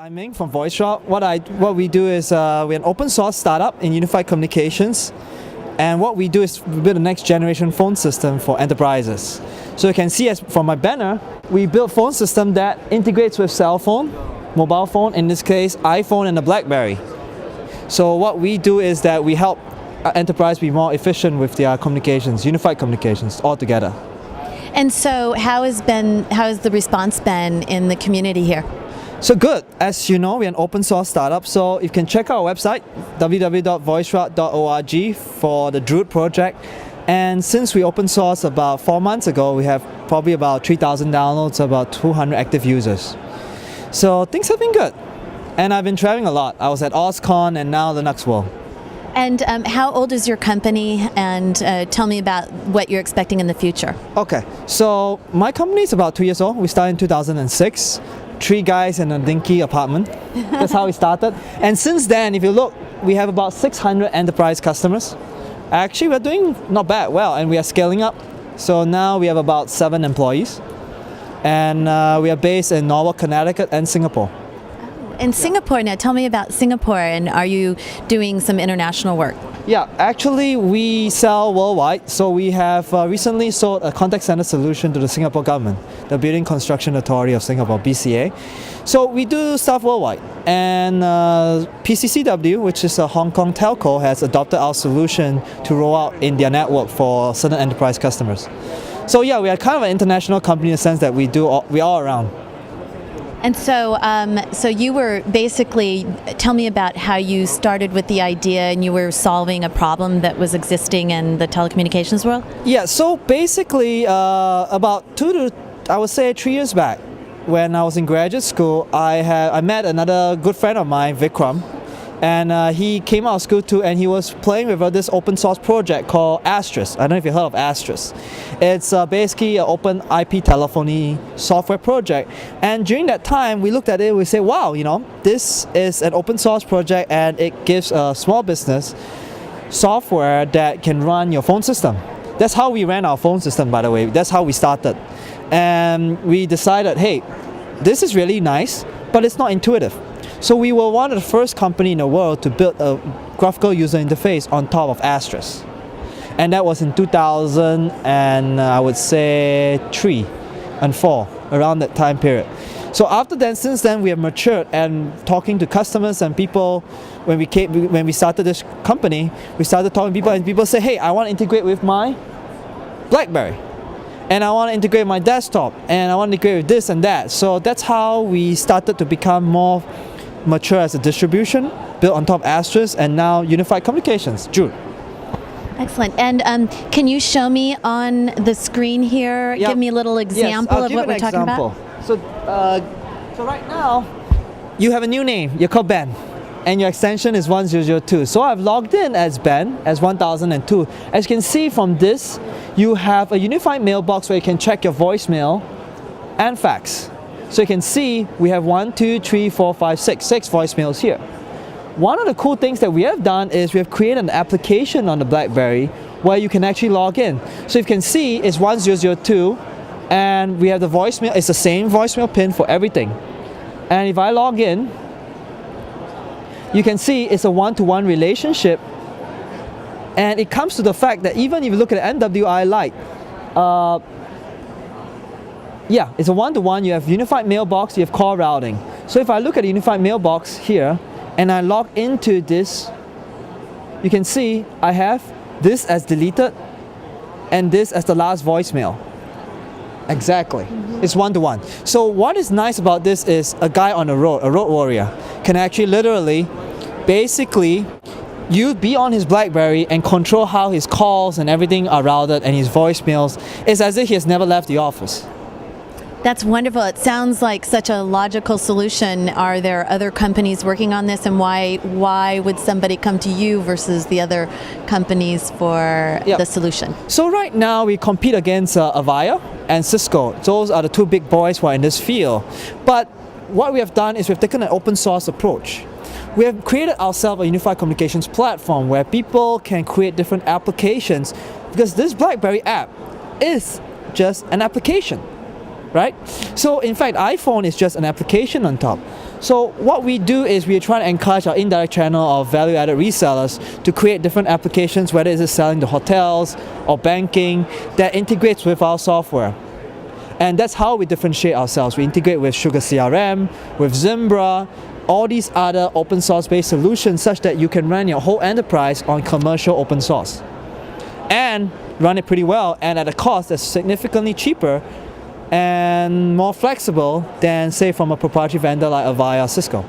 I'm Ming from VoiceRoute. What we do is we're an open source startup in unified communications, and what we do is we build a next generation phone system for enterprises. So you can see as from my banner, we build a phone system that integrates with cell phone, mobile phone, in this case iPhone and a Blackberry. So what we do is that we help enterprise be more efficient with their communications, unified communications altogether. And so how has the response been in the community here? So good. As you know, we're an open source startup, so you can check out our website, www.voiceroute.org, for the Druid project. And since we open source about 4 months ago, we have probably about 3,000 downloads, about 200 active users. So things have been good. And I've been traveling a lot. I was at OSCON and now Linuxworld. And how old is your company? And tell me about what you're expecting in the future. Okay, so my company is about 2 years old. We started in 2006. 3 guys in a dinky apartment. That's how we started. And since then, if you look, we have about 600 enterprise customers. Actually, we're doing not bad well, and we are scaling up. So now we have about 7 employees. And we are based in Norwalk, Connecticut and Singapore. In Singapore, now tell me about Singapore, and are you doing some international work? Yeah, actually we sell worldwide. So we have recently sold a contact center solution to the Singapore government, the Building Construction Authority of Singapore, BCA. So we do stuff worldwide. And PCCW, which is a Hong Kong telco, has adopted our solution to roll out in their network for certain enterprise customers. So yeah, we are kind of an international company in the sense that we're all around. And so, so you were basically, tell me about how you started with the idea and you were solving a problem that was existing in the telecommunications world? Yeah, so basically about 3 years back, when I was in graduate school, I met another good friend of mine, Vikram, and he came out of school too, and he was playing with this open source project called Asterisk. I don't know if you heard of Asterisk. It's basically an open IP telephony software project. And during that time, we looked at it, we said, wow, you know, this is an open source project and it gives a small business software that can run your phone system. That's how we ran our phone system, by the way. That's how we started. And we decided, hey, this is really nice, but it's not intuitive. So we were one of the first company in the world to build a graphical user interface on top of Asterisk. And that was in 2000 and I would say 3 and 4, around that time period. So after that, since then we have matured and talking to customers and people. When we started this company, we started talking to people and people say, hey, I want to integrate with my Blackberry. And I want to integrate my desktop and I want to integrate with this and that. So that's how we started to become more mature as a distribution, built on top of Asterisk, and now unified communications, Druid. Excellent. And can you show me on the screen here, give me a little example of what we're talking about? So right now, you have a new name, you're called Ben, and your extension is 1002. So I've logged in as Ben, as 1002. As you can see from this, you have a unified mailbox where you can check your voicemail and fax. So you can see we have 1, 2, 3, 4, 5, 6 voicemails here. One of the cool things that we have done is we have created an application on the Blackberry where you can actually log in. So you can see it's 1002 and we have the voicemail, it's the same voicemail pin for everything. And if I log in, you can see it's a one-to-one relationship, and it comes to the fact that even if you look at NWI Lite, yeah, it's a one-to-one. You have unified mailbox, you have call routing. So if I look at the unified mailbox here and I log into this, you can see I have this as deleted and this as the last voicemail. Exactly. It's one-to-one. So what is nice about this is a guy on the road, a road warrior, can actually literally, basically, you be on his Blackberry and control how his calls and everything are routed and his voicemails. It's as if he has never left the office. That's wonderful. It sounds like such a logical solution. Are there other companies working on this, and why would somebody come to you versus the other companies for the solution? So right now we compete against Avaya and Cisco. Those are the 2 big boys who are in this field. But what we have done is we've taken an open source approach. We have created ourselves a unified communications platform where people can create different applications, because this Blackberry app is just an application. Right? So in fact, iPhone is just an application on top. So what we do is we try to encourage our indirect channel of value-added resellers to create different applications, whether it's selling to hotels or banking, that integrates with our software. And that's how we differentiate ourselves. We integrate with Sugar CRM, with Zimbra, all these other open source based solutions such that you can run your whole enterprise on commercial open source and run it pretty well and at a cost that's significantly cheaper and more flexible than, say, from a proprietary vendor like Avaya or Cisco.